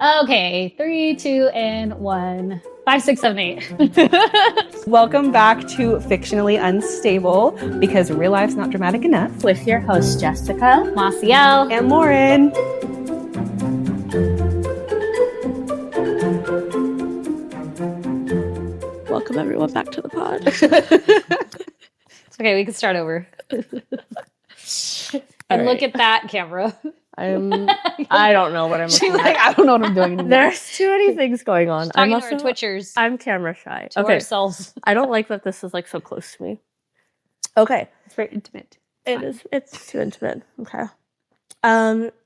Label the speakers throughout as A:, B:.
A: Okay, 3, 2, and 1. 5, 6, 7, 8.
B: Welcome back to Fictionally Unstable, because real life's not dramatic enough.
C: With your hosts, Jessica,
A: Maciel,
B: and Lauryn.
C: Welcome everyone back to the pod.
A: It's okay, we can start over. And look at that camera.
C: I don't know what I'm looking at.
B: I don't know what I'm doing anymore.
C: There's too many things going on.
A: Talking to our Twitchers.
C: I'm camera shy.
A: To ourselves.
C: I don't like that this is like so close to me. Okay.
B: It's very intimate.
C: It is. It's too intimate. Okay.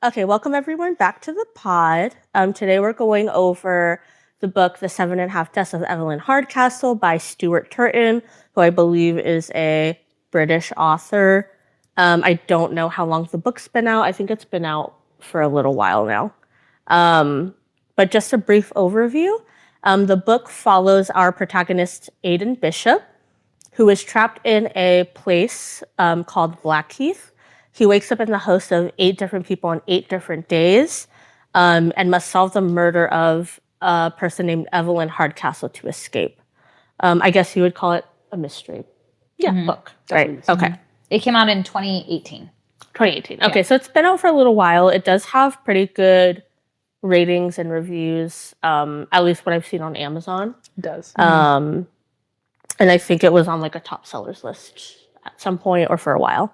C: Okay, welcome everyone back to the pod. Today we're going over the book, The 7.5 Deaths of Evelyn Hardcastle by Stuart Turton, who I believe is a British author. I don't know how long the book's been out. I think it's been out for a little while now. But just a brief overview. The book follows our protagonist, Aidan Bishop, who is trapped in a place called Blackheath. He wakes up in the house of 8 different people on 8 different days and must solve the murder of a person named Evelyn Hardcastle to escape. I guess you would call it a mystery book, right?
B: Definitely.
C: Okay.
A: It came out in 2018.
C: 2018. Okay, so it's been out for a little while. It does have pretty good ratings and reviews, at least what I've seen on Amazon.
B: It does.
C: And I think it was on like a top sellers list at some point or for a while.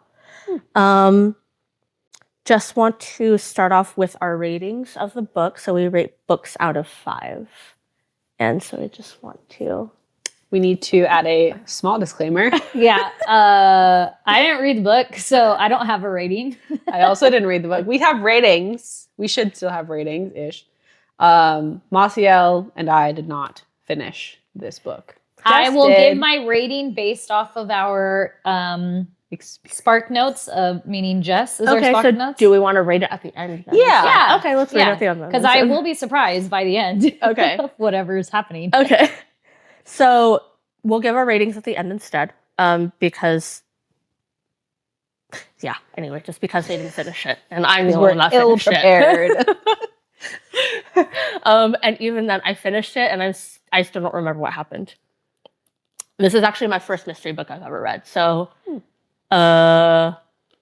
C: Just want to start off with our ratings of the book. So we rate books out of 5. And so I just want to...
B: We need to add a small disclaimer.
A: Yeah. I didn't read the book, so I don't have a rating.
B: I also didn't read the book. We have ratings. We should still have ratings-ish. Maciel and I did not finish this book.
A: I
B: Jess
A: will
B: did.
A: give my rating based off of our Spark Notes, meaning Jess is our
C: Okay,
A: Spark
C: so
A: Notes.
C: do we want to rate it at the end? Then?
B: Yeah.
C: Okay, let's rate it at the end then.
A: Because I will be surprised by the end.
C: Okay.
A: Of whatever is happening.
C: Okay. So we'll give our ratings at the end instead, because, anyway, just because they didn't finish it, and I'm the one that finished
B: ill-prepared.
C: it. And even then, I finished it, and I still don't remember what happened. This is actually my first mystery book I've ever read, so...
A: So I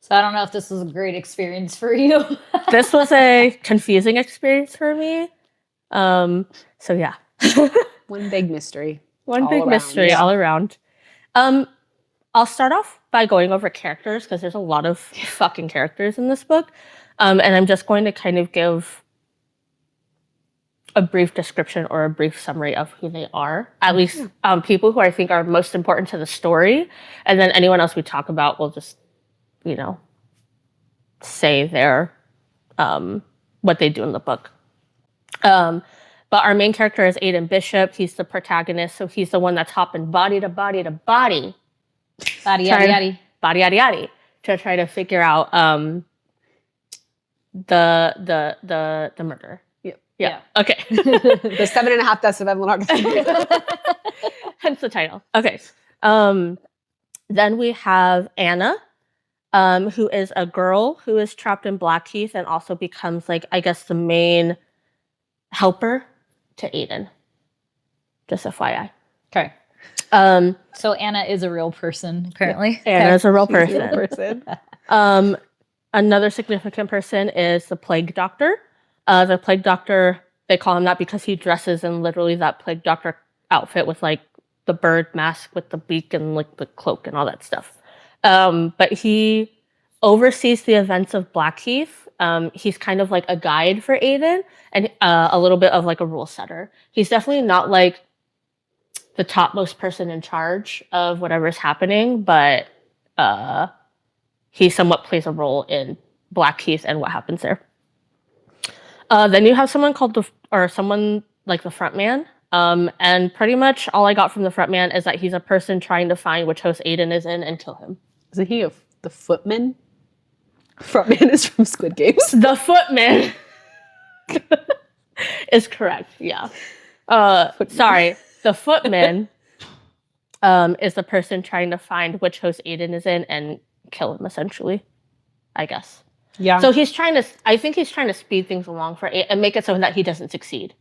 A: don't know if this was a great experience for you.
C: This was a confusing experience for me. So yeah.
B: One big mystery.
C: One
B: All
C: big
B: around,
C: mystery
B: yeah.
C: all around. I'll start off by going over characters because there's a lot of fucking characters in this book. And I'm just going to kind of give a brief description or a brief summary of who they are. At least people who I think are most important to the story. And then anyone else we talk about will just, say their what they do in the book. But our main character is Aidan Bishop. He's the protagonist, so he's the one that's hopping body to body to body.
A: Body, yaddy, yaddy.
C: Body, yaddy, yaddy. To try to figure out the murder. Yeah. Okay.
B: The 7.5 Deaths of Evelyn Hardcastle.
C: Hence the title. Okay. Then we have Anna, who is a girl who is trapped in Blackheath and also becomes, the main helper to Aidan. Just FYI.
A: Okay. So Anna is a real person, apparently.
C: Anna is a real
B: She's
C: person.
B: a real person.
C: Another significant person is the plague doctor. The plague doctor, they call him that because he dresses in literally that plague doctor outfit with the bird mask with the beak and the cloak and all that stuff. But he oversees the events of Blackheath. He's kind of like a guide for Aidan and a little bit of a rule setter. He's definitely not the topmost person in charge of whatever's happening, but he somewhat plays a role in Blackheath and what happens there. Then you have someone the front man. And pretty much all I got from the front man is that he's a person trying to find which house Aidan is in and kill him.
B: Isn't he the footman? Frontman is from Squid Games.
C: The footman is correct, yeah. Sorry, the footman is the person trying to find which house Aidan is in and kill him, essentially, I guess.
B: Yeah.
C: So I think he's trying to speed things along for Aiden and make it so that he doesn't succeed.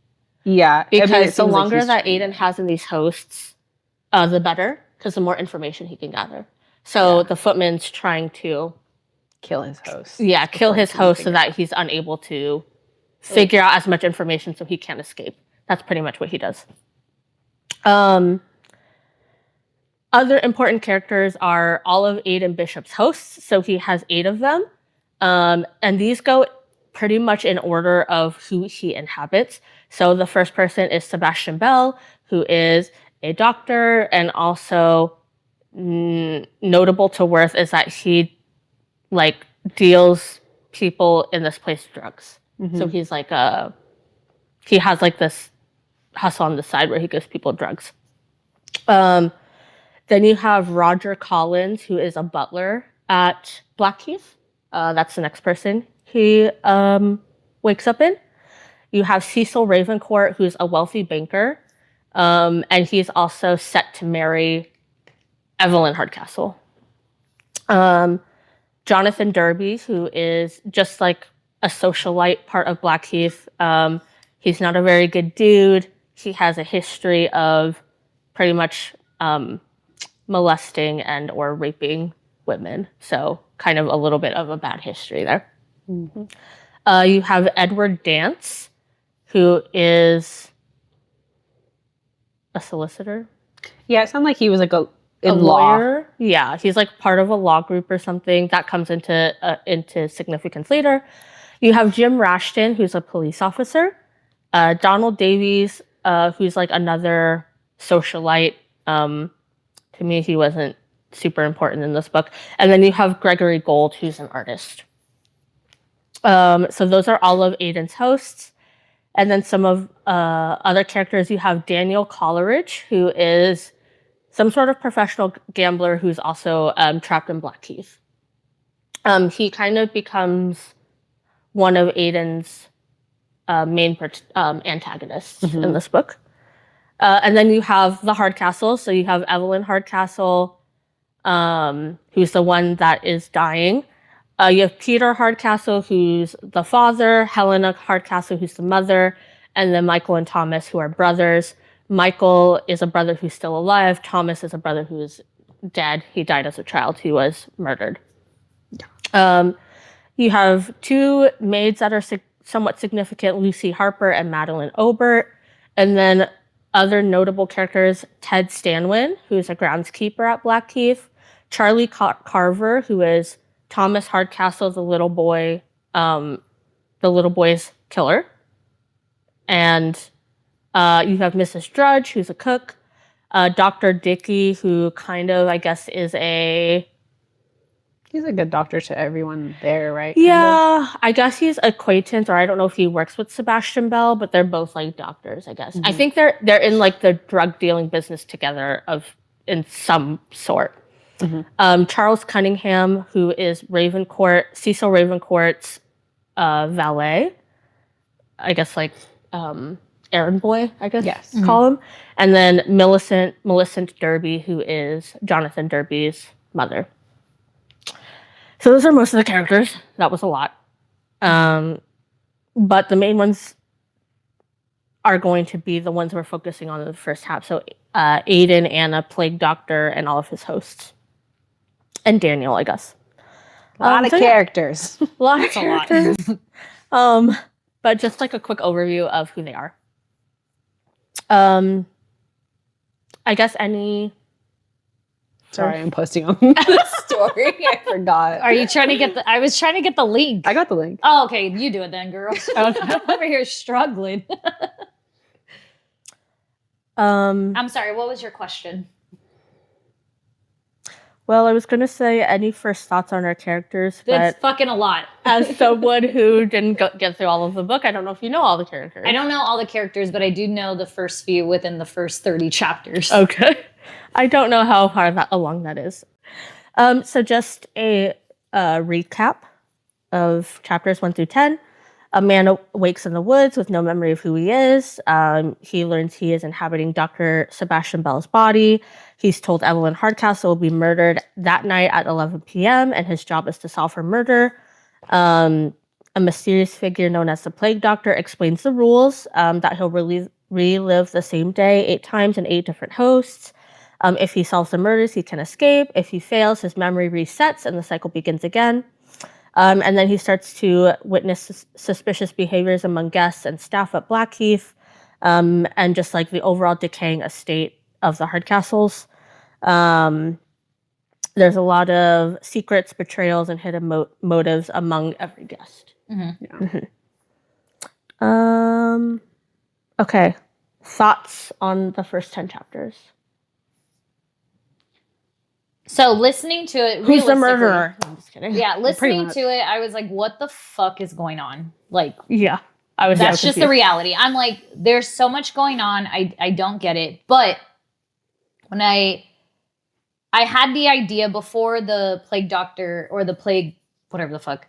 B: Yeah.
C: Because
B: it
C: the
B: seems like
C: longer
B: he's
C: that
B: trying-
C: Aiden has in these hosts, the better, because the more information he can gather. So the footman's trying to
B: kill his host.
C: kill his host so that he's unable to figure out as much information so he can't escape. That's pretty much what he does. Other important characters are all of Aiden Bishop's hosts. So he has 8 of them. And these go pretty much in order of who he inhabits. So the first person is Sebastian Bell, who is a doctor, and also notable to worth is that he deals people in this place drugs. So he's he has this hustle on the side where he gives people drugs. Then you have Roger Collins, who is a butler at Blackheath. That's the next person he wakes up in. You have Cecil Ravencourt, who's a wealthy banker, and he's also set to marry Evelyn Hardcastle. Jonathan Derby, who is just a socialite part of Blackheath. He's not a very good dude. He has a history of pretty much molesting and or raping women. So kind of a little bit of a bad history there. You have Edward Dance, who is a solicitor.
B: Yeah, it sounded like he was a
C: lawyer. Yeah, he's part of a law group or something. That comes into significance later. You have Jim Rashton, who's a police officer. Donald Davies, who's another socialite. To me, he wasn't super important in this book. And then you have Gregory Gold, who's an artist. So those are all of Aiden's hosts. And then some of other characters, you have Daniel Coleridge, who is some sort of professional gambler who's also trapped in Blackheath. He kind of becomes one of Aiden's main antagonists in this book. And then you have the Hardcastle. So you have Evelyn Hardcastle, who's the one that is dying. You have Peter Hardcastle, who's the father, Helena Hardcastle, who's the mother, and then Michael and Thomas, who are brothers. Michael is a brother who's still alive. Thomas is a brother who is dead. He died as a child. He was murdered. You have 2 maids that are somewhat significant, Lucy Harper and Madeline Obert. And then other notable characters, Ted Stanwin, who is a groundskeeper at Blackheath. Charlie Carver, who is Thomas Hardcastle, the little boy's killer. And you have Mrs. Drudge, who's a cook. Dr. Dickey, who kind of, I guess, is
B: he's a good doctor to everyone there, right?
C: Yeah, I guess he's acquaintance, or I don't know if he works with Sebastian Bell, but they're both doctors, I guess. I think they're in the drug dealing business together in some sort. Charles Cunningham, who is Cecil Ravencourt's valet, I guess errand boy, I guess call him. And then Millicent Derby, who is Jonathan Derby's mother. So those are most of the characters. That was a lot. But the main ones are going to be the ones we're focusing on in the first half. So Aiden, Anna, Plague Doctor, and all of his hosts. And Daniel, I guess.
B: A lot of characters.
C: A lot of characters. But just a quick overview of who they are. I guess any...
B: Sorry, I'm posting on the story. I forgot.
A: Are you trying to get I was trying to get the link.
B: I got the link.
A: Oh, okay. You do it then, girl. I'm over here struggling. I'm sorry. What was your question?
C: Well, I was going to say any first thoughts on our characters.
A: That's fucking a lot.
C: As someone who didn't get through all of the book, I don't know if you know all the characters.
A: I don't know all the characters, but I do know the first few within the first 30 chapters.
C: Okay. I don't know how far along that is. So just a recap of chapters 1 through 10. A man awakes in the woods with no memory of who he is. He learns he is inhabiting Dr. Sebastian Bell's body. He's told Evelyn Hardcastle will be murdered that night at 11 p.m. and his job is to solve her murder. A mysterious figure known as the Plague Doctor explains the rules, that he'll relive the same day 8 times in 8 different hosts. If he solves the murders, he can escape. If he fails, his memory resets and the cycle begins again. And then he starts to witness suspicious behaviors among guests and staff at Blackheath, and just like the overall decaying estate of the Hardcastles. There's a lot of secrets, betrayals, and hidden motives among every guest. Okay. Thoughts on the first 10 chapters?
A: So listening to it,
C: Who's the
A: realistically-
C: murderer? I'm just kidding.
A: Yeah, listening
B: much.
A: to it, I was like, what the fuck is going on? Like,
C: Yeah. I was
A: that's
C: so
A: just the
C: confused.
A: reality. I'm like, there's so much going on. I don't get it. But when I had the idea before the plague doctor or the plague, whatever the fuck,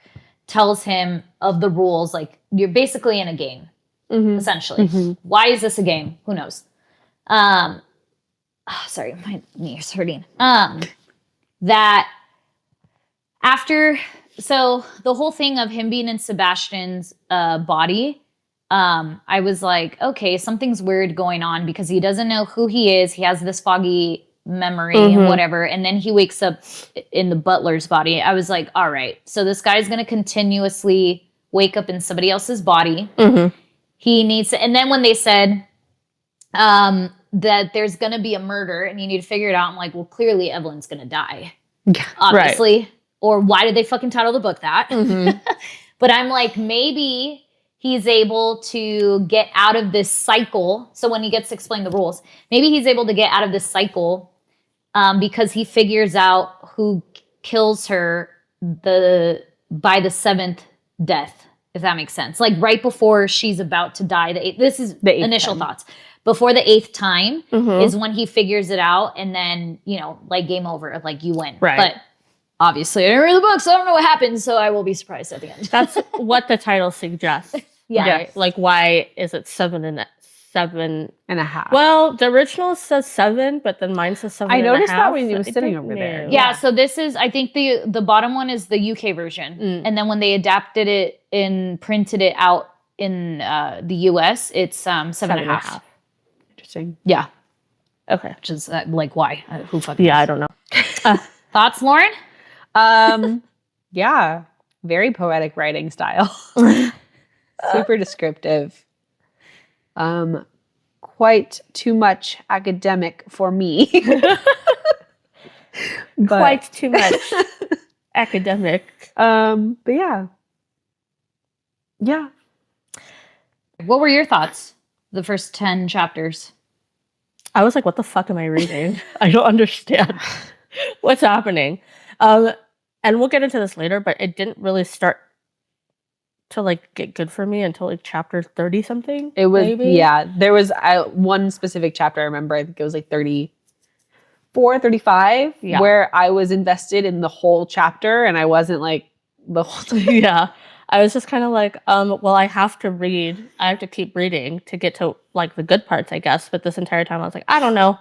A: tells him of the rules, like you're basically in a game, essentially. Why is this a game? Who knows? Sorry, my knee is hurting. That after, so the whole thing of him being in Sebastian's body, I was like, okay, something's weird going on because he doesn't know who he is. He has this foggy memory and whatever. And then he wakes up in the butler's body. I was like, all right, so this guy's going to continuously wake up in somebody else's body. He needs to, and then when they said that there's going to be a murder and you need to figure it out, I'm like, well, clearly Evelyn's going to die. Obviously. Right. Or why did they fucking title the book that? But I'm like, maybe he's able to get out of this cycle. So when he gets to explain the rules, maybe he's able to get out of this cycle because he figures out who kills her by the 7th death, if that makes sense. Like right before she's about to die. This is the initial thoughts. Before the 8th time is when he figures it out, and then, you know, like game over, like you win.
C: Right.
A: But obviously I didn't read the book, so I don't know what happens, so I will be surprised at the end.
C: That's what the title suggests.
A: Yeah.
C: Right? Like, why is it 7.5? Well, the original says 7, but then mine says 7.5.
B: I noticed that when you were sitting over there.
A: Yeah, so this is, I think the bottom one is the UK version. And then when they adapted it and printed it out in the US, it's 7.5.
B: Interesting.
A: Yeah.
C: Okay.
A: Which is like, why? Who fucking knows?
C: I don't know.
A: Thoughts, Lauren?
B: Yeah. Very poetic writing style. Super descriptive. Quite too much academic for me.
C: Quite too much academic.
B: But yeah. Yeah.
A: What were your thoughts? The first 10 chapters.
C: I was like, what the fuck am I reading? I don't understand what's happening. And we'll get into this later, but it didn't really start to like get good for me until like chapter 30 something.
B: It was,
C: maybe?
B: yeah. There was one specific chapter I remember, I think it was like 34, 35, where I was invested in the whole chapter and I wasn't like the whole time.
C: Yeah. I was just kind of like, well, I have to read. I have to keep reading to get to like the good parts, I guess. But this entire time I was like, I don't know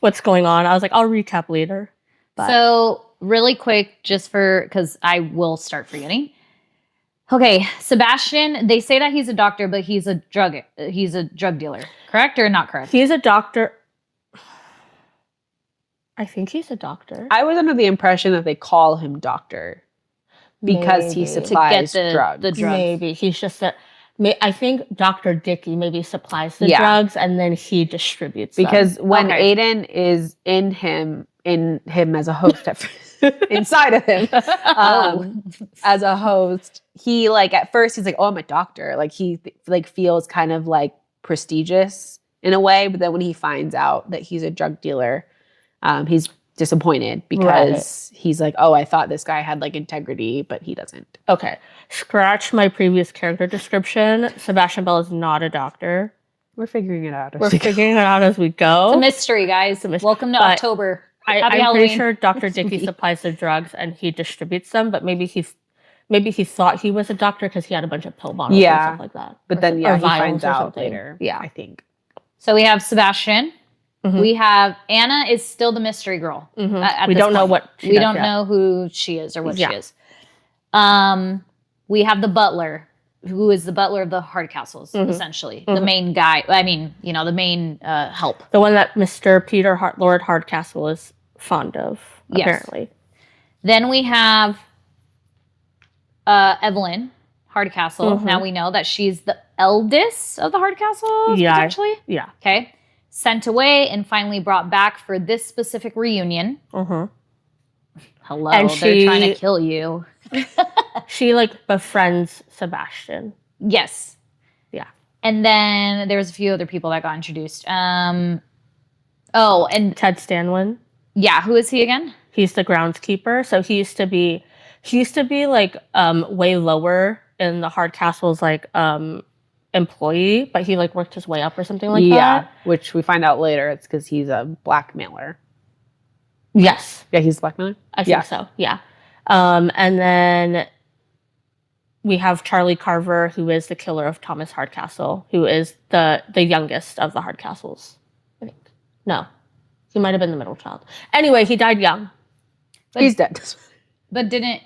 C: what's going on. I was like, I'll recap later. But.
A: So really quick, just because I will start forgetting. Okay, Sebastian, they say that he's a doctor, but he's a drug dealer. Correct or not correct?
C: He's a doctor. I think he's a doctor.
B: I was under the impression that they call him doctor because he supplies drugs.
A: The drugs.
C: Maybe he's just I think Dr. Dickey maybe supplies the drugs and then he distributes
B: because
C: them.
B: When Aiden is in him as a host inside of him as a host, he like at first he's like, oh, I'm a doctor, like he like feels kind of like prestigious in a way, but then when he finds out that he's a drug dealer, he's disappointed because he's like, oh, I thought this guy had like integrity, but he doesn't.
C: Okay, scratch my previous character description. Sebastian Bell is not a doctor.
B: We're figuring it out.
C: We're figuring it out as we go.
A: It's a mystery, guys. Welcome to October.
C: I'm pretty sure Dr. Dickey supplies the drugs and he distributes them, but maybe he thought he was a doctor because he had a bunch of pill bottles and stuff like that.
B: But then he finds out later.
C: Yeah,
B: I think.
A: So we have Sebastian. We have Anna is still the mystery girl.
C: We don't know what
A: we don't know who she is or what she is. We have the butler, who is the butler of the Hardcastles, essentially. The main guy. I mean, the main help.
C: The one that Mr. Lord Hardcastle is fond of, apparently.
A: Then we have Evelyn Hardcastle. Now we know that she's the eldest of the Hardcastles, potentially.
C: Yeah.
A: Okay. Sent away and finally brought back for this specific reunion. Hello, and they're trying to kill you.
C: She befriends Sebastian.
A: Yes.
C: Yeah.
A: And then there was a few other people that got introduced. And
C: Ted Stanwin.
A: Yeah, who is he again?
C: He's the groundskeeper. So he used to be way lower in the Hardcastle's employee, but he worked his way up or something like that.
B: Yeah, which we find out later it's because he's a blackmailer.
C: Yes.
B: Yeah, he's a blackmailer?
C: I think so, yeah. And then we have Charlie Carver, who is the killer of Thomas Hardcastle, who is the youngest of the Hardcastles, I think. No, he might have been the middle child. Anyway, he died young.
B: But he's dead.
A: But didn't...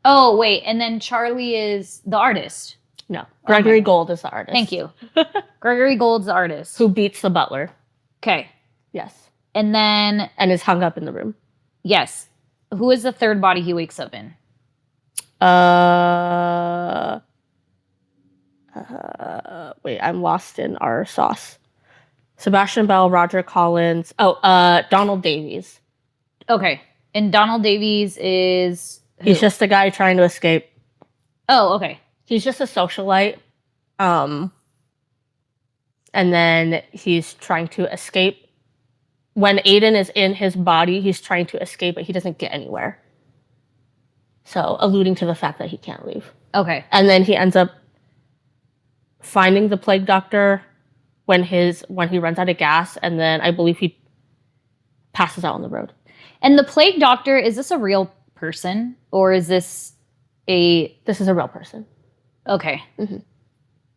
A: Oh, wait, and then Charlie is the artist.
C: No, Gregory Gold is the artist.
A: Thank you. Gregory Gold's the artist.
C: Who beats the butler.
A: Okay.
C: Yes.
A: And then...
C: And is hung up in the room.
A: Yes. Who is the third body he wakes up in?
C: Wait, I'm lost in our sauce. Sebastian Bell, Roger Collins. Donald Davies.
A: Okay. And Donald Davies is... Who?
C: He's just a guy trying to escape.
A: Oh, okay.
C: He's just a socialite. And then he's trying to escape. When Aiden is in his body, he's trying to escape, but he doesn't get anywhere. So, alluding to the fact that he can't leave.
A: Okay.
C: And then he ends up finding the plague doctor when he runs out of gas, and then I believe he passes out on the road.
A: And the plague doctor, is this a real person, or is this a...
C: This is a real person.
A: Okay.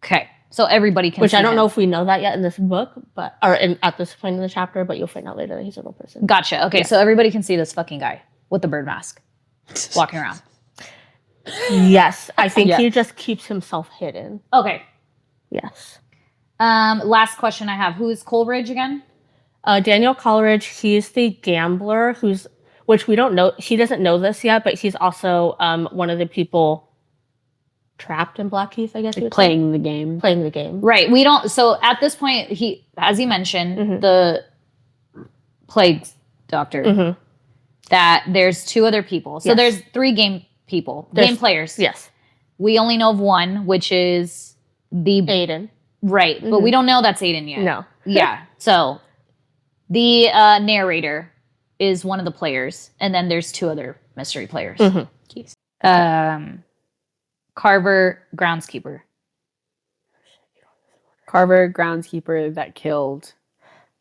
A: Okay. So everybody can
C: Which
A: see
C: I don't
A: him.
C: know if we know that yet in this book, at this point in the chapter, but you'll find out later that he's a real person.
A: Gotcha. Okay, so everybody can see this fucking guy with the bird mask walking around.
C: Yes. I think he just keeps himself hidden.
A: Okay.
C: Yes.
A: Last question I have. Who is Coleridge again?
C: Daniel Coleridge, he's the gambler which we don't know. He doesn't know this yet, but he's also one of the people trapped in Blackheath, I guess.
B: Playing the game.
C: Playing the game.
A: Right. We don't... So at this point, as he mentioned, the plague doctor, that there's two other people. So there's 3 game people. Game players.
C: Yes.
A: We only know of one, which is the...
C: Aiden.
A: Right. But we don't know that's Aiden yet.
C: No.
A: Yeah. So the narrator is one of the players. And then there's 2 other mystery players. Carver, groundskeeper.
B: Carver, groundskeeper that killed.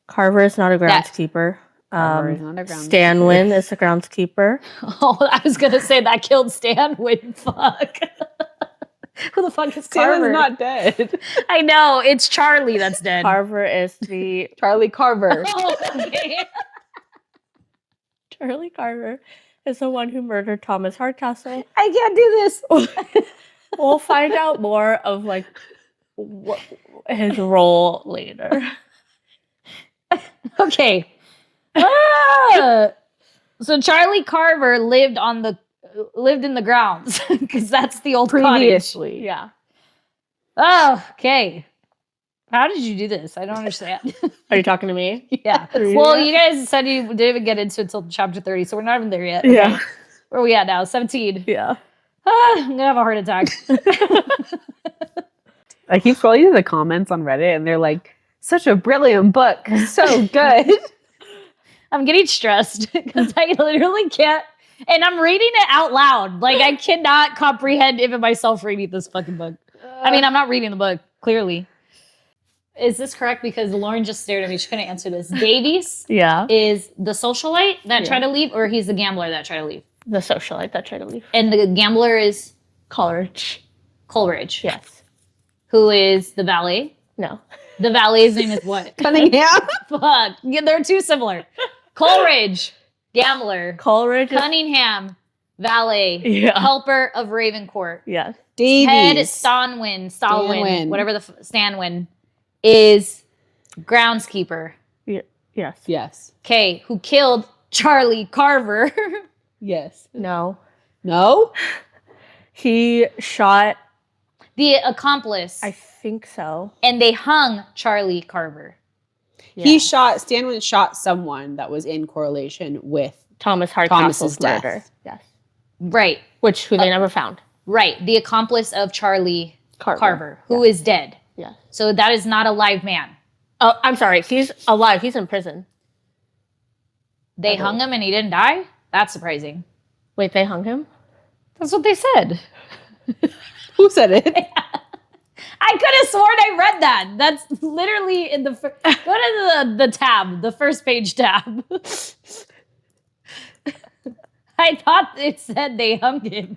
C: Carver is not a groundskeeper.
B: Carver is not a groundskeeper.
C: Stanwin is a groundskeeper.
A: Oh, I was going to say that killed Stanwin. Fuck. Who the fuck is Carver?
B: Stanwin's not dead.
A: I know. It's Charlie that's dead.
C: Carver is the...
B: Charlie Carver.
A: Oh, okay.
C: Charlie Carver is the one who murdered Thomas Hardcastle.
B: I can't do this.
C: We'll find out more of his role later.
A: Okay. So Charlie Carver lived in the grounds because that's the old
B: Previously.
A: cottage. Yeah. Oh, okay. How did you do this? I don't understand.
C: Are you talking to me?
A: Yeah. Well, you guys said you didn't even get into it until chapter 30, so we're not even there yet.
C: Yeah.
A: Okay. Where are we at now? 17.
C: Yeah.
A: I'm going to have a heart attack.
B: I keep scrolling through the comments on Reddit and they're like, such a brilliant book. So good.
A: I'm getting stressed because I literally can't. And I'm reading it out loud. Like, I cannot comprehend even myself reading this fucking book. I mean, I'm not reading the book, clearly. Is this correct? Because Lauryn just stared at me. She couldn't answer this. Davies is the socialite that tried to leave, or he's the gambler that tried to leave?
C: The socialite that tried to leave.
A: And the gambler is?
C: Coleridge.
A: Yes. Who is the valet?
C: No.
A: The valet's name is what?
B: Cunningham.
A: Fuck. Yeah, they're too similar. Coleridge. Gambler.
C: Coleridge.
A: Cunningham. valet, helper of Ravencourt.
C: Yes.
A: Ted Stanwin, whatever the Stanwin, is groundskeeper.
C: Yes.
B: Yes.
A: Okay, who killed Charlie Carver?
B: Yes.
C: No.
B: No?
C: He shot...
A: The accomplice.
C: I think so.
A: And they hung Charlie Carver.
B: Yeah. Stanwin shot someone that was in correlation with
C: Thomas Hardcastle's murder.
B: Death.
C: Yes.
A: Right.
C: Who they never found.
A: Right. The accomplice of Charlie Carver who is dead.
C: Yeah.
A: So that is not a live man.
C: Oh, I'm sorry. He's alive. He's in prison.
A: They hung him and he didn't die? That's surprising.
C: Wait, they hung him?
A: That's what they said.
B: Who said it?
A: I could have sworn I read that. That's literally in the... Go to the tab, the first page tab. I thought it said they hung him.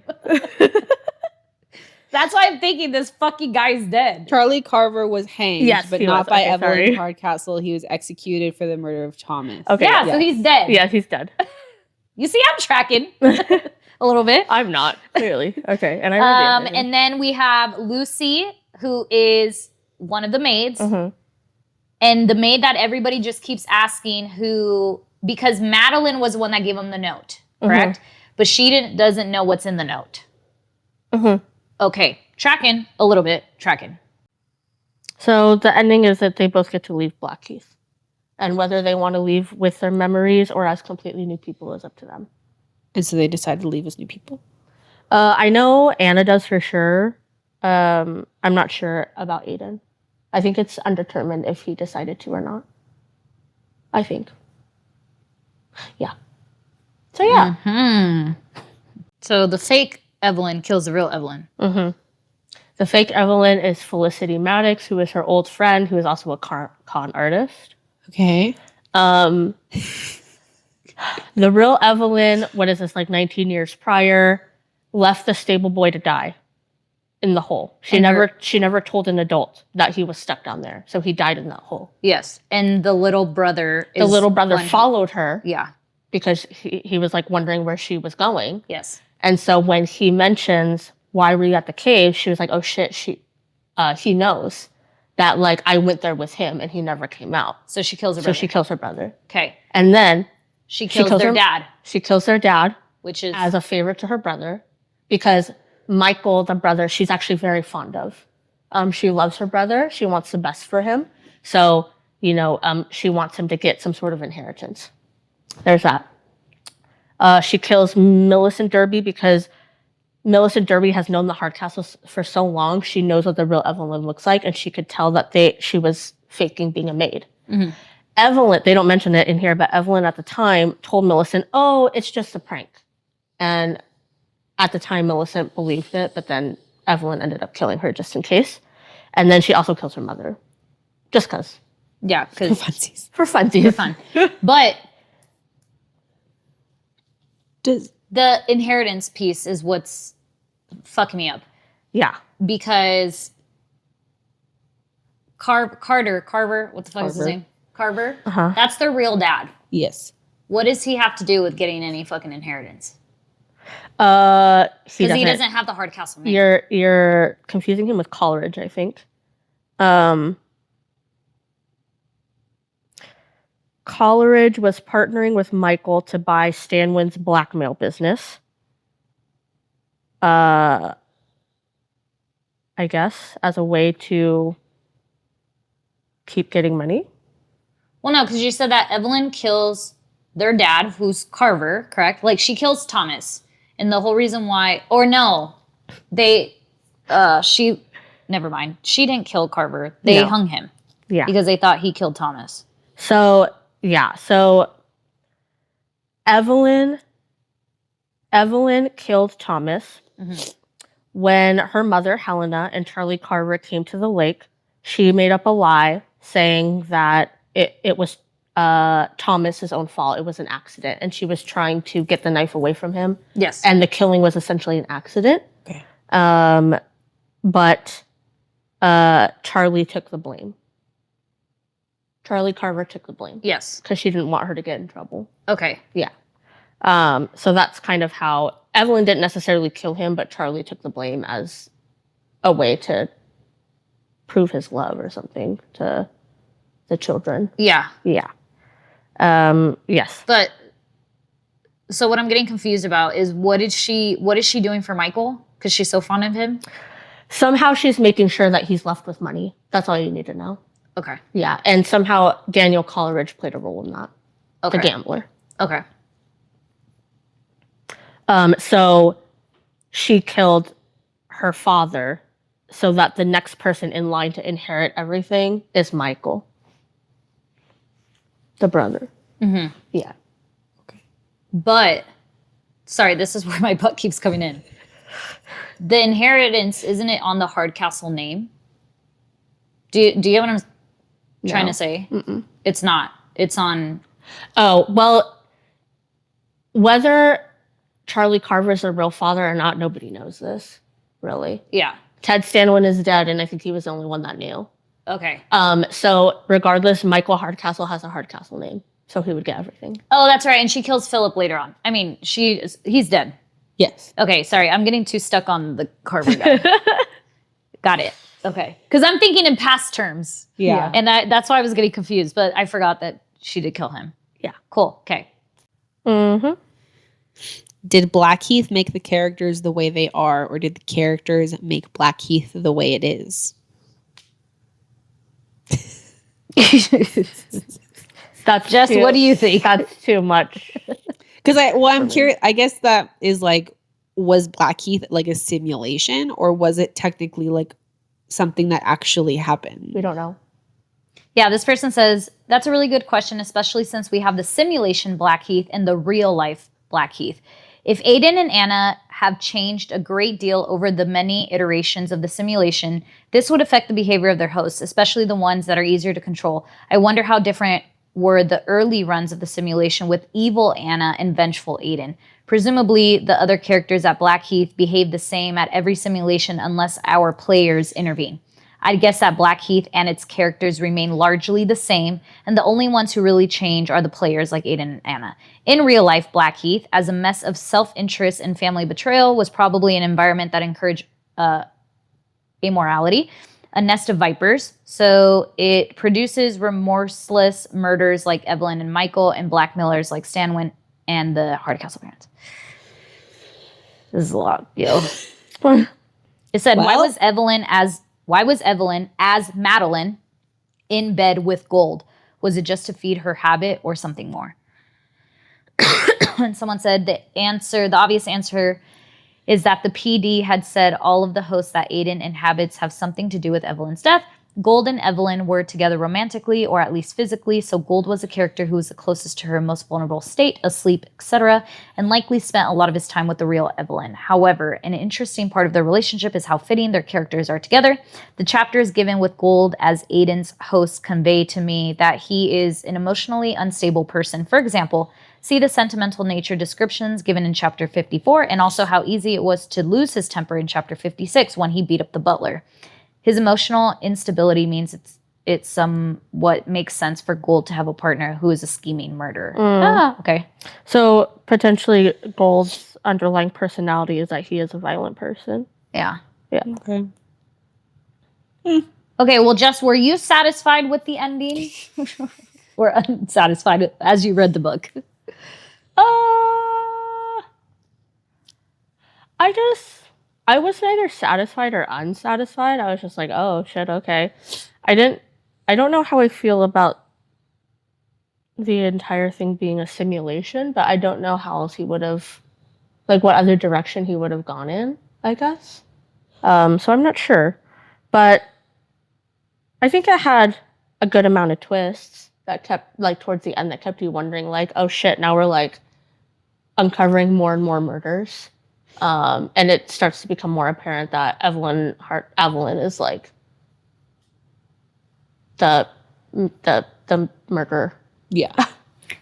A: That's why I'm thinking this fucking guy's dead.
B: Charlie Carver was hanged, but not by
C: Evelyn
B: Hardcastle. He was executed for the murder of Thomas.
C: Okay.
A: Yeah, so he's dead.
C: Yeah, he's dead.
A: You see, I'm tracking a little bit.
C: I'm not, clearly. Okay. And
A: and then we have Lucy, who is one of the maids.
C: Mm-hmm.
A: And the maid that everybody just keeps asking because Madeline was the one that gave him the note, correct? Mm-hmm. But she doesn't know what's in the note.
C: Mm-hmm.
A: Okay, tracking a little bit, tracking.
C: So the ending is that they both get to leave Blackheath. And whether they want to leave with their memories or as completely new people is up to them.
B: And so they decide to leave as new people?
C: I know Anna does for sure. I'm not sure about Aiden. I think it's undetermined if he decided to or not. I think. Yeah. So yeah.
A: Mm-hmm. So the fake Evelyn kills the real Evelyn.
C: Mm-hmm. The fake Evelyn is Felicity Maddox, who is her old friend, who is also a con artist.
B: Okay.
C: The real Evelyn, what is this, like 19 years prior, left the stable boy to die in the hole. She never told an adult that he was stuck down there. So he died in that hole.
A: Yes. And the little brother
C: followed her.
A: Yeah.
C: Because he was like wondering where she was going.
A: Yes.
C: And so when he mentions, why were you at the cave? She was like, oh shit, he knows that like I went there with him and he never came out.
A: So she kills her brother.
C: So she kills her brother.
A: Okay.
C: And then
A: she kills their dad.
C: She kills their dad.
A: Which is
C: as a favor to her brother. Because Michael, the brother, she's actually very fond of. She loves her brother. She wants the best for him. So, she wants him to get some sort of inheritance. There's that. She kills Millicent Derby because Millicent Derby has known the Hardcastles for so long. She knows what the real Evelyn looks like, and she could tell that she was faking being a maid. Mm-hmm. Evelyn, they don't mention it in here, but Evelyn at the time told Millicent, oh, it's just a prank. And at the time, Millicent believed it, but then Evelyn ended up killing her just in case. And then she also kills her mother. Just because.
A: Yeah, because
C: for funsies. For
A: fun. But the inheritance piece is what's fucking me up.
C: Yeah.
A: Because Carver, what the fuck is his name? Carver?
C: Uh-huh.
A: That's their real dad.
B: Yes.
A: What does he have to do with getting any fucking inheritance?
C: Because
A: he doesn't have the Hardcastle name.
C: You're confusing him with Coleridge, I think. Coleridge was partnering with Michael to buy Stanwin's blackmail business. I guess, as a way to keep getting money.
A: Well, no, because you said that Evelyn kills their dad, who's Carver, correct? Like, she kills Thomas. And the whole reason why, or no, never mind. She didn't kill Carver. They hung him.
C: Yeah.
A: Because they thought he killed Thomas.
C: So, yeah. So, Evelyn killed Thomas. Mm-hmm. When her mother, Helena, and Charlie Carver came to the lake, she made up a lie saying that it was Thomas's own fault. It was an accident. And she was trying to get the knife away from him.
A: Yes.
C: And the killing was essentially an accident.
B: Okay.
C: But Charlie took the blame. Charlie Carver took the blame.
A: Yes.
C: Because she didn't want her to get in trouble.
A: Okay.
C: Yeah. So that's kind of how Evelyn didn't necessarily kill him, but Charlie took the blame as a way to prove his love or something to the children.
A: Yeah.
C: Yeah. Yes.
A: But so what I'm getting confused about is what is she doing for Michael? Because she's so fond of him?
C: Somehow she's making sure that he's left with money. That's all you need to know.
A: Okay.
C: Yeah. And somehow Daniel Coleridge played a role in that.
A: Okay.
C: The gambler.
A: Okay.
C: So she killed her father so that the next person in line to inherit everything is Michael. The brother.
A: Mm-hmm.
C: Yeah.
A: Okay. But, sorry, this is where my butt keeps coming in. The inheritance, isn't it on the Hardcastle name? Do you get what I'm trying to say?
C: Mm-mm.
A: It's not. It's on...
C: Oh, well, whether Charlie Carver is the real father or not, nobody knows this, really.
A: Yeah.
C: Ted Stanwin is dead, and I think he was the only one that knew.
A: Okay.
C: So regardless, Michael Hardcastle has a Hardcastle name, so he would get everything.
A: Oh, that's right. And she kills Philip later on. I mean, he's dead.
C: Yes.
A: Okay, sorry. I'm getting too stuck on the Carver guy. Got it. Okay. Because I'm thinking in past terms.
B: Yeah.
A: And that's why I was getting confused, but I forgot that she did kill him.
C: Yeah.
A: Cool. Okay.
C: Mm-hmm.
B: Did Blackheath make the characters the way they are, or did the characters make Blackheath the way it is?
C: That's
A: Jess, what do you think?
C: That's too much.
B: Because I'm curious. I guess that is like, was Blackheath like a simulation, or was it technically like something that actually happened?
C: We don't know.
A: Yeah, this person says, that's a really good question, especially since we have the simulation Blackheath and the real life Blackheath. If Aiden and Anna have changed a great deal over the many iterations of the simulation, this would affect the behavior of their hosts, especially the ones that are easier to control. I wonder how different were the early runs of the simulation with evil Anna and vengeful Aiden. Presumably, the other characters at Blackheath behave the same at every simulation unless our players intervene. I'd guess that Blackheath and its characters remain largely the same, and the only ones who really change are the players like Aiden and Anna. In real life, Blackheath, as a mess of self-interest and family betrayal, was probably an environment that encouraged immorality, a nest of vipers. So it produces remorseless murders like Evelyn and Michael, and blackmailers like Stanwin and the Hardcastle parents. This is a lot, yo. It said, why was Evelyn as Madeline in bed with Gold? Was it just to feed her habit or something more? And someone said the obvious answer is that the PD had said all of the hosts that Aiden inhabits have something to do with Evelyn's death. Gold and Evelyn were together romantically, or at least physically, so Gold was a character who was the closest to her most vulnerable state, asleep, etc., and likely spent a lot of his time with the real Evelyn. However, an interesting part of their relationship is how fitting their characters are together. The chapters given with Gold as Aiden's host convey to me that he is an emotionally unstable person. For example, see the sentimental nature descriptions given in chapter 54, and also how easy it was to lose his temper in chapter 56 when he beat up the butler. His emotional instability means it's somewhat makes sense for Gold to have a partner who is a scheming murderer. Okay.
C: So potentially Gold's underlying personality is that he is a violent person.
A: Yeah.
C: Yeah.
B: Okay.
A: Okay, well, Jess, were you satisfied with the ending? Or unsatisfied as you read the book?
C: I was neither satisfied or unsatisfied. I was just like, oh shit, okay. I don't know how I feel about the entire thing being a simulation, but I don't know how else he would have, like what other direction he would have gone in, I guess. So I'm not sure. But I think it had a good amount of twists that kept, like towards the end, that kept you wondering like, oh shit, now we're like uncovering more and more murders. And it starts to become more apparent that Evelyn is like the murderer.
B: Yeah.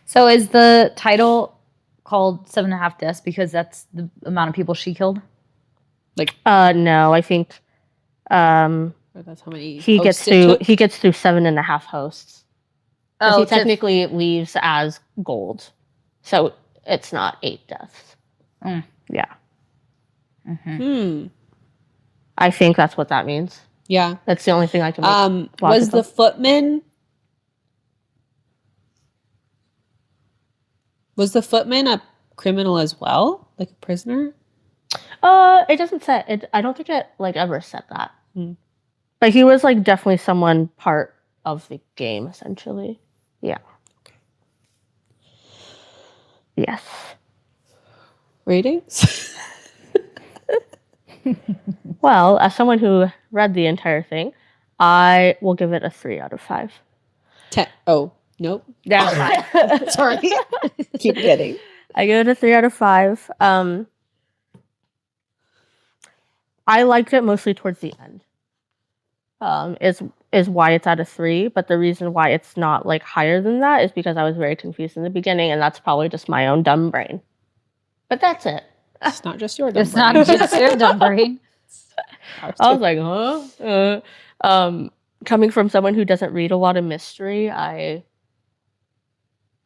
A: So is the title called 7.5 Deaths because that's the amount of people she killed?
C: No, I think
B: that's how many
C: he gets through 7.5 hosts. Oh, he technically leaves as Gold, so it's not 8 deaths.
A: Mm.
C: Yeah.
A: Mm-hmm.
C: I think that's what that means.
B: Yeah.
C: That's the only thing I can make
B: was the footman a criminal as well? Like a prisoner?
C: It doesn't say it. I don't think it like ever said that. But he was like definitely someone part of the game, essentially. Yeah. Yes.
B: Ratings?
C: Well, as someone who read the entire thing, I will give it a 3 out of 5.
B: 10. Oh, nope.
C: That's fine.
B: Sorry. Keep kidding.
C: I give it a 3 out of 5. I liked it mostly towards the end. Is why it's at a 3, but the reason why it's not like higher than that is because I was very confused in the beginning, and that's probably just my own dumb brain. But that's it.
B: It's not just your dumb
A: It's
B: brain.
A: not just your dumb brain.
C: I was like, huh? Coming from someone who doesn't read a lot of mystery, I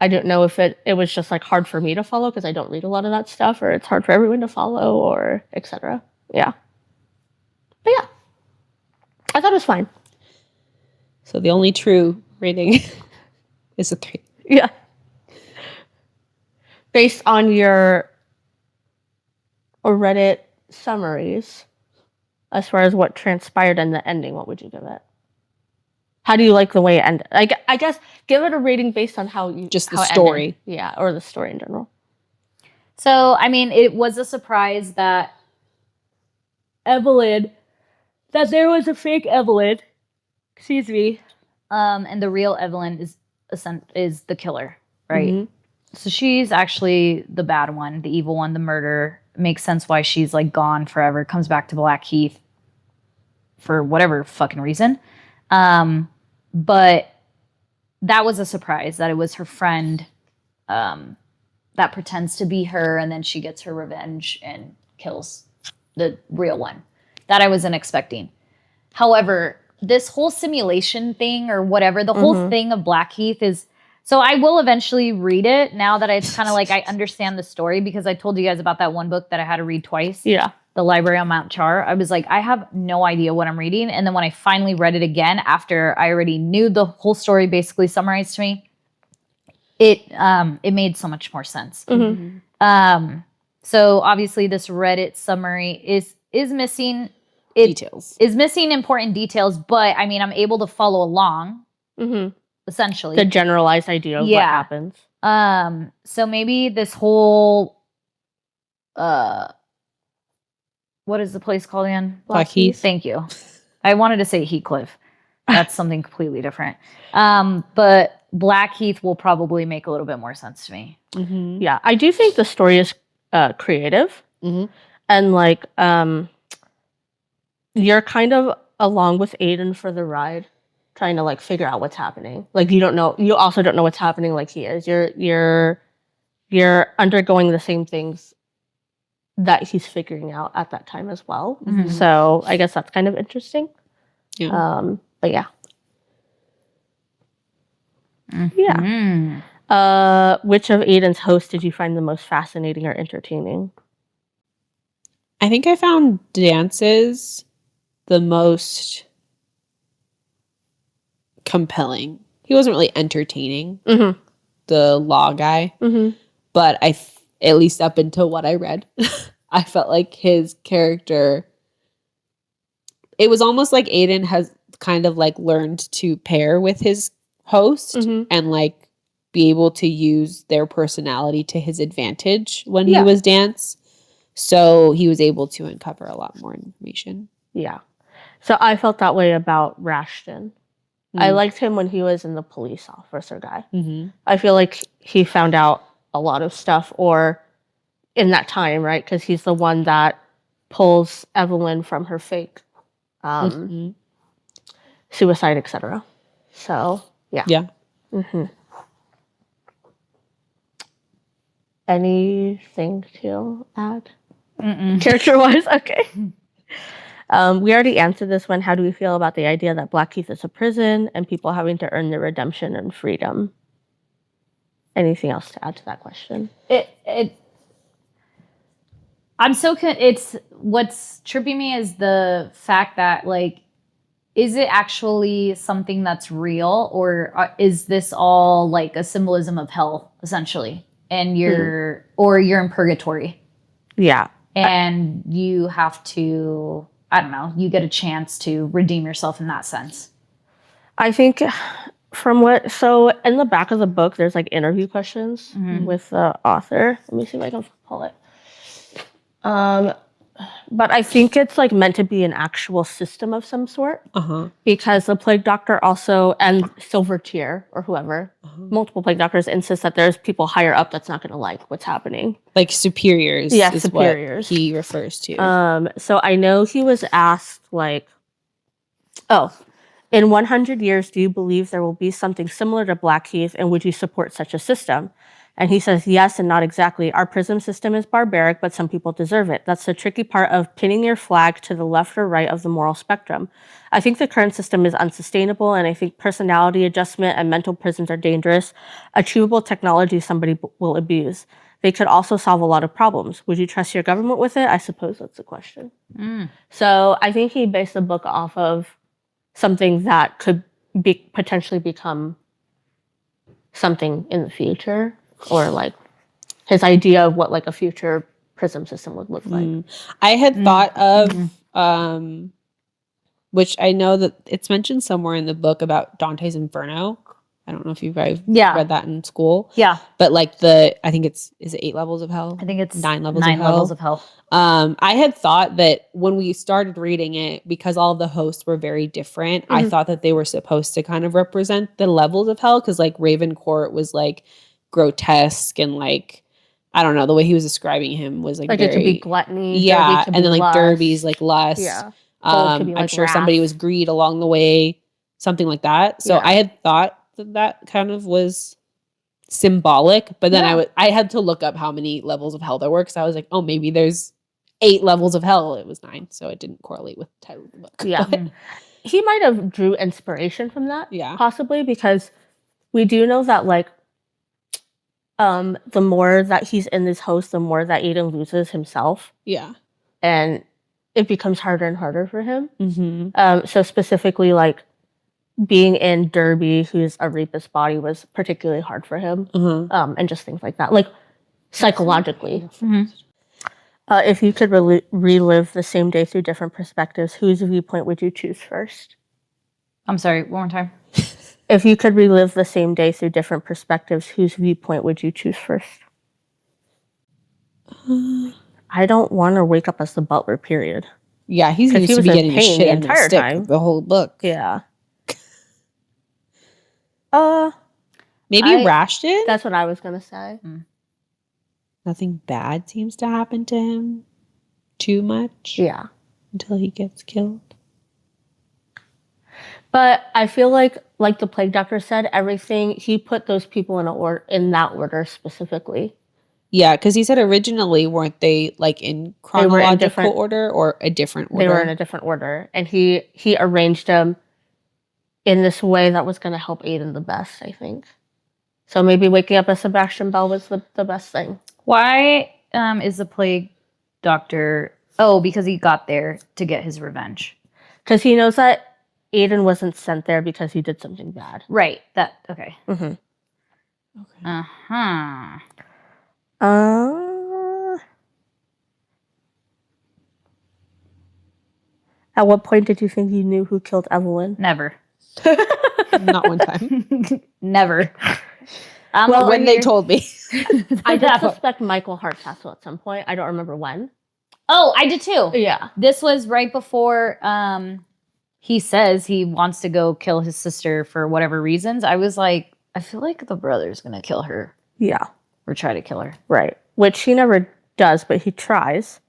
C: don't know if it was just like hard for me to follow because I don't read a lot of that stuff, or it's hard for everyone to follow, or etc. Yeah. But yeah, I thought it was fine.
B: So the only true rating is a 3.
C: Yeah. Based on your Reddit summaries, as far as what transpired in the ending, what would you give it? How do you like the way it ended? I guess give it a rating based on how you
B: just the
C: how it
B: story.
C: ended. Yeah, or the story in general.
A: So, I mean, it was a surprise that there was a fake Evelyn. Excuse me. And the real Evelyn is the killer, right?
C: Mm-hmm.
A: So she's actually the bad one, the evil one, the murderer. Makes sense why she's like gone forever. Comes back to Blackheath for whatever fucking reason. But that was a surprise that it was her friend that pretends to be her, and then she gets her revenge and kills the real one. That I wasn't expecting. However, this whole simulation thing or whatever, the whole thing of Blackheath is... So I will eventually read it now that it's kind of like I understand the story, because I told you guys about that one book that I had to read twice.
C: Yeah.
A: The Library on Mount Char. I was like, I have no idea what I'm reading. And then when I finally read it again, after I already knew the whole story basically summarized to me, it made so much more sense. So obviously this Reddit summary is missing...
B: details.
A: Is missing important details, but I mean, I'm able to follow along, essentially.
C: The generalized idea of what happens.
A: So maybe this whole, what is the place called again?
B: Blackheath.
A: Thank you. I wanted to say Heathcliff. That's something completely different. But Blackheath will probably make a little bit more sense to me.
C: Yeah, I do think the story is creative, and like you're kind of along with Aiden for the ride, trying to like figure out what's happening. Like you also don't know what's happening like he is. You're undergoing the same things that he's figuring out at that time as well. So I guess that's kind of interesting.
B: Yeah.
C: But yeah. Which of Aiden's hosts did you find the most fascinating or entertaining?
B: I think I found Dance's the most compelling. He wasn't really entertaining, the law guy, but at least up until what I read, I felt like his character, it was almost like Aiden has kind of like learned to pair with his host and like be able to use their personality to his advantage when he was Dance. So he was able to uncover a lot more information.
C: Yeah. So I felt that way about Rashton. I liked him when he was in the police officer guy. I feel like he found out a lot of stuff, or in that time, right? Because he's the one that pulls Evelyn from her fake suicide, etc. So, yeah.
B: Yeah.
C: Anything to add? Character-wise? Okay. We already answered this one. How do we feel about the idea that Blackheath is a prison and people having to earn their redemption and freedom? Anything else to add to that question?
A: I'm so it's what's tripping me is the fact that like, is it actually something that's real, or is this all like a symbolism of hell essentially, and you're in purgatory?
C: Yeah.
A: And you have to, I don't know, you get a chance to redeem yourself in that sense.
C: I think so in the back of the book, there's like interview questions with the author. Let me see if I can pull it. But I think it's like meant to be an actual system of some sort. Because the plague doctor also, and Silver Tear or whoever, multiple plague doctors insist that there's people higher up that's not going to like what's happening.
B: Like superiors is superiors. What he refers to.
C: So I know he was asked like, in 100 years, do you believe there will be something similar to Blackheath, and would you support such a system? And he says, yes, and not exactly. Our prism system is barbaric, but some people deserve it. That's the tricky part of pinning your flag to the left or right of the moral spectrum. I think the current system is unsustainable, and I think personality adjustment and mental prisons are dangerous, achievable technology somebody will abuse. They could also solve a lot of problems. Would you trust your government with it? I suppose that's the question. So I think he based the book off of something that could potentially become something in the future, or like his idea of what like a future prism system would look like.
B: I had thought of, which I know that it's mentioned somewhere in the book about Dante's Inferno. I don't know if you've read that in school.
A: Yeah.
B: But like I think is it 8 levels of hell?
A: I think it's
B: 9 levels
A: of hell.
B: I had thought that when we started reading it, because all the hosts were very different, I thought that they were supposed to kind of represent the levels of hell, because like Ravencourt was like grotesque, and like, I don't know, the way he was describing him was like very,
C: it could be gluttony.
B: Yeah,
C: and
B: then like
C: lust.
B: Derby's like lust.
C: Yeah.
B: I'm
C: like
B: sure
C: wrath.
B: somebody was greed along the way, something like that. So I had thought that kind of was symbolic, but then I had to look up how many levels of hell there were, because I was like, oh, maybe there's 8 levels of hell. It was 9, so it didn't correlate with the title of the book.
C: Yeah. He might have drew inspiration from that, possibly, because we do know that like the more that he's in this host, the more that Aiden loses himself.
B: Yeah.
C: And it becomes harder and harder for him. So specifically like being in Derby, who's a rapist body, was particularly hard for him. And just things like that, like psychologically. If you could relive the same day through different perspectives, whose viewpoint would you choose first?
A: I'm sorry, one more time.
C: If you could relive the same day through different perspectives, whose viewpoint would you choose first? I don't want to wake up as the butler, period.
B: Yeah, he used to be getting the shit the entire time. The whole book.
C: Yeah.
B: Maybe Rashton?
C: That's what I was going to say.
B: Nothing bad seems to happen to him too much.
C: Yeah.
B: Until he gets killed.
C: But I feel like the plague doctor said, everything, he put those people in that order specifically.
B: Yeah, because he said originally, weren't they like in chronological order or a different order?
C: They were in a different order. And he arranged them in this way that was going to help Aiden the best, I think. So maybe waking up as Sebastian Bell was the best thing.
A: Why is the plague doctor... Oh, because he got there to get his revenge.
C: Because he knows that Aiden wasn't sent there because he did something bad.
A: Right. Okay.
C: Okay. At what point did you think you knew who killed Evelyn?
A: Never.
B: Not one time.
A: Never.
B: Well, when they told me.
C: I did suspect Michael Hardcastle at some point. I don't remember when.
A: Oh, I did too.
C: Yeah.
A: This was right before he says he wants to go kill his sister for whatever reasons. I was like, I feel like the brother's going to kill her.
C: Yeah.
A: Or try to kill her.
C: Right. Which he never does, but he tries.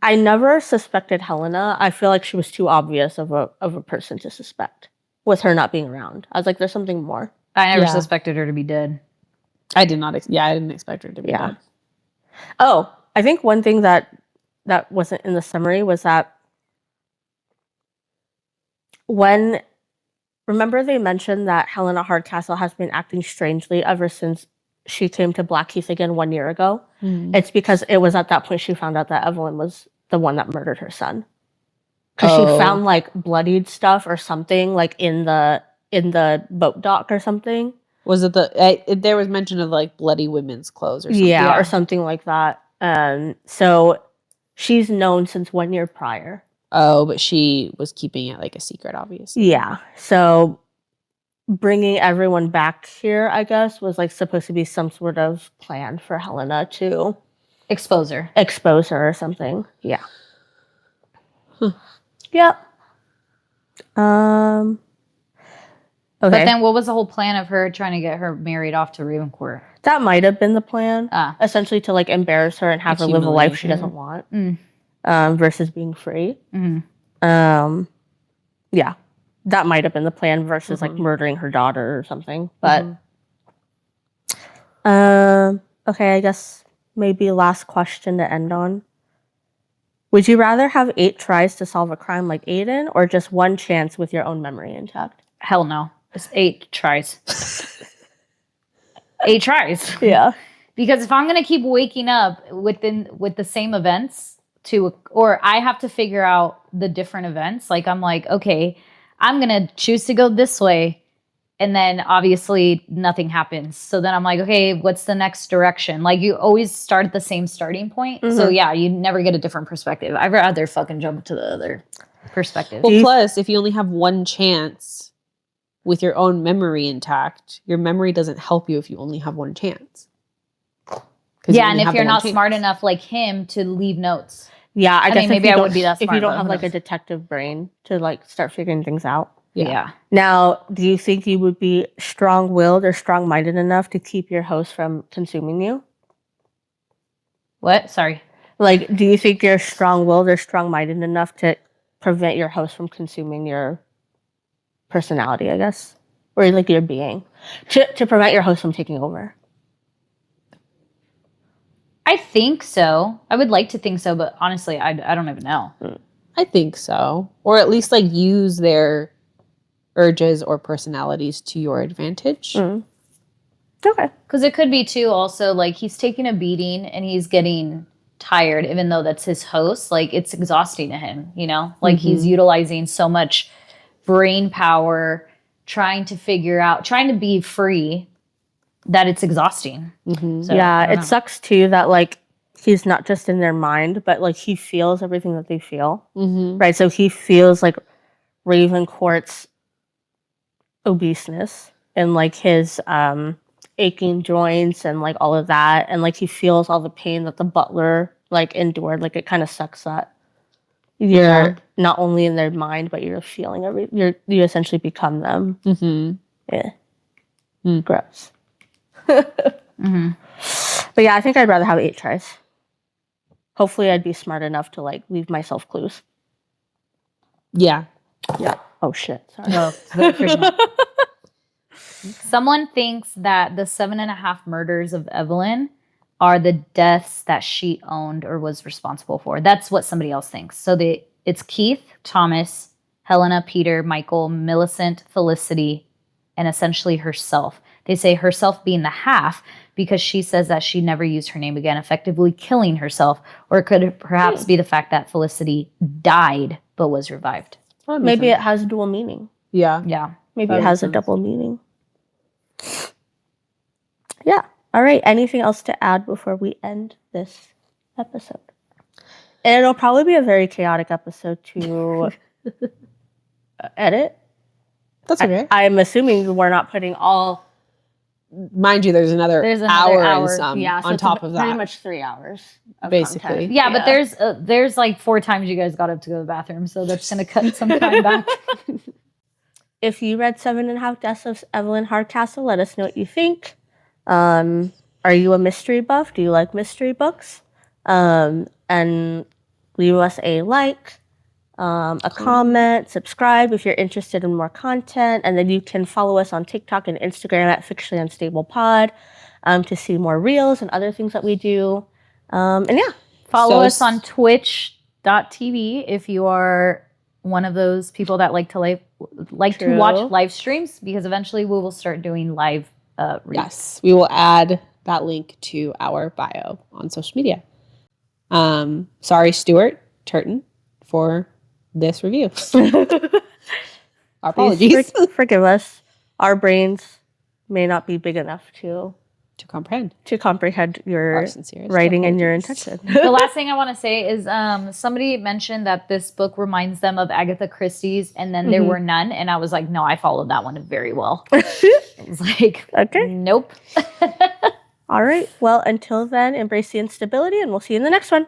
C: I never suspected Helena. I feel like she was too obvious of a person to suspect with her not being around. I was like, there's something more.
A: I never suspected her to be dead.
B: I did not. I didn't expect her to be dead.
C: Oh, I think one thing that wasn't in the summary was that remember they mentioned that Helena Hardcastle has been acting strangely ever since she came to Blackheath again 1 year ago, it's because it was at that point she found out that Evelyn was the one that murdered her son. Because she found like bloodied stuff or something like in the boat dock or something.
B: Was it there was mention of like bloody women's clothes or something?
C: Yeah, or something like that. So she's known since 1 year prior.
B: Oh, but she was keeping it like a secret, obviously.
C: Yeah. So bringing everyone back here, I guess, was like supposed to be some sort of plan for Helena to
A: expose her
C: or something. Yeah. Yep. Okay.
A: But then what was the whole plan of her trying to get her married off to Ravencourt?
C: That might have been the plan. Essentially to like embarrass her and have her live a life she doesn't want. Versus being free. Yeah. That might have been the plan versus like murdering her daughter or something. But okay, I guess maybe last question to end on. Would you rather have 8 tries to solve a crime like Aiden or just 1 chance with your own memory intact?
A: Hell no. It's 8 tries. 8 tries.
C: Yeah.
A: Because if I'm going to keep waking up with the same events or I have to figure out the different events, like I'm like, okay, I'm going to choose to go this way. And then obviously nothing happens. So then I'm like, okay, what's the next direction? Like you always start at the same starting point. So yeah, you never get a different perspective. I'd rather fucking jump to the other perspective.
B: Well, plus if you only have 1 chance with your own memory intact, your memory doesn't help you if you only have 1 chance.
A: Yeah, and if you're not smart enough like him to leave notes.
C: Yeah, I guess
A: maybe I would be that smart.
C: If you don't have like a detective brain to like start figuring things out.
A: Yeah.
C: Now, do you think you would be strong-willed or strong-minded enough to keep your host from consuming you?
A: What? Sorry.
C: Like, do you think you're strong-willed or strong-minded enough to prevent your host from consuming your personality, I guess? Or like your being? To prevent your host from taking over?
A: I think so. I would like to think so, but honestly, I don't even know.
B: I think so. Or at least like use their urges or personalities to your advantage.
C: Okay.
A: Because it could be too also like he's taking a beating and he's getting tired, even though that's his host. Like it's exhausting to him, you know? Like he's utilizing so much brain power trying to be free that it's exhausting. So,
C: yeah, it sucks too that like he's not just in their mind, but like he feels everything that they feel. Right? So he feels like Ravencourt's obeseness and like his aching joints and like all of that, and like he feels all the pain that the butler like endured. Like it kind of sucks that you're not only in their mind but you're feeling you essentially become them. Yeah. Gross. But yeah, I think I'd rather have 8 tries. Hopefully I'd be smart enough to like leave myself clues.
B: Yeah.
C: Oh shit, sorry.
A: No, someone thinks that the 7.5 murders of Evelyn are the deaths that she owned or was responsible for. That's what somebody else thinks. So it's Keith, Thomas, Helena, Peter, Michael, Millicent, Felicity, and essentially herself. They say herself being the half because she says that she never used her name again, effectively killing herself. Or it could perhaps be the fact that Felicity died but was revived.
C: Well, maybe it has dual meaning.
B: Yeah.
C: Maybe it has a double meaning. Yeah. All right. Anything else to add before we end this episode? And it'll probably be a very chaotic episode to edit.
B: That's okay.
C: I'm assuming we're not putting all...
B: Mind you, there's another hour and some on top of that.
C: Pretty much 3 hours of
B: basically.
C: Content.
A: Yeah, but there's like 4 times you guys got up to go to the bathroom, so that's going to cut some time back.
C: If you read 7.5 Deaths of Evelyn Hardcastle, let us know what you think. Are you a mystery buff? Do you like mystery books? And leave us a like, a comment, subscribe if you're interested in more content, and then you can follow us on TikTok and Instagram at Fictionally Unstable Pod to see more reels and other things that we do. And yeah,
A: follow us on twitch.tv if you are one of those people that like to watch live streams, because eventually we will start doing live reads.
B: Yes, we will add that link to our bio on social media. Sorry, Stuart Turton, for this review. Our apologies.
C: Forgive us. Our brains may not be big enough to
B: comprehend
C: your writing and your intention.
A: The last thing I want to say is somebody mentioned that this book reminds them of Agatha Christie's And Then There Were None. And I was like, no, I followed that one very well. I was like, okay, nope.
C: All right. Well, until then, embrace the instability and we'll see you in the next one.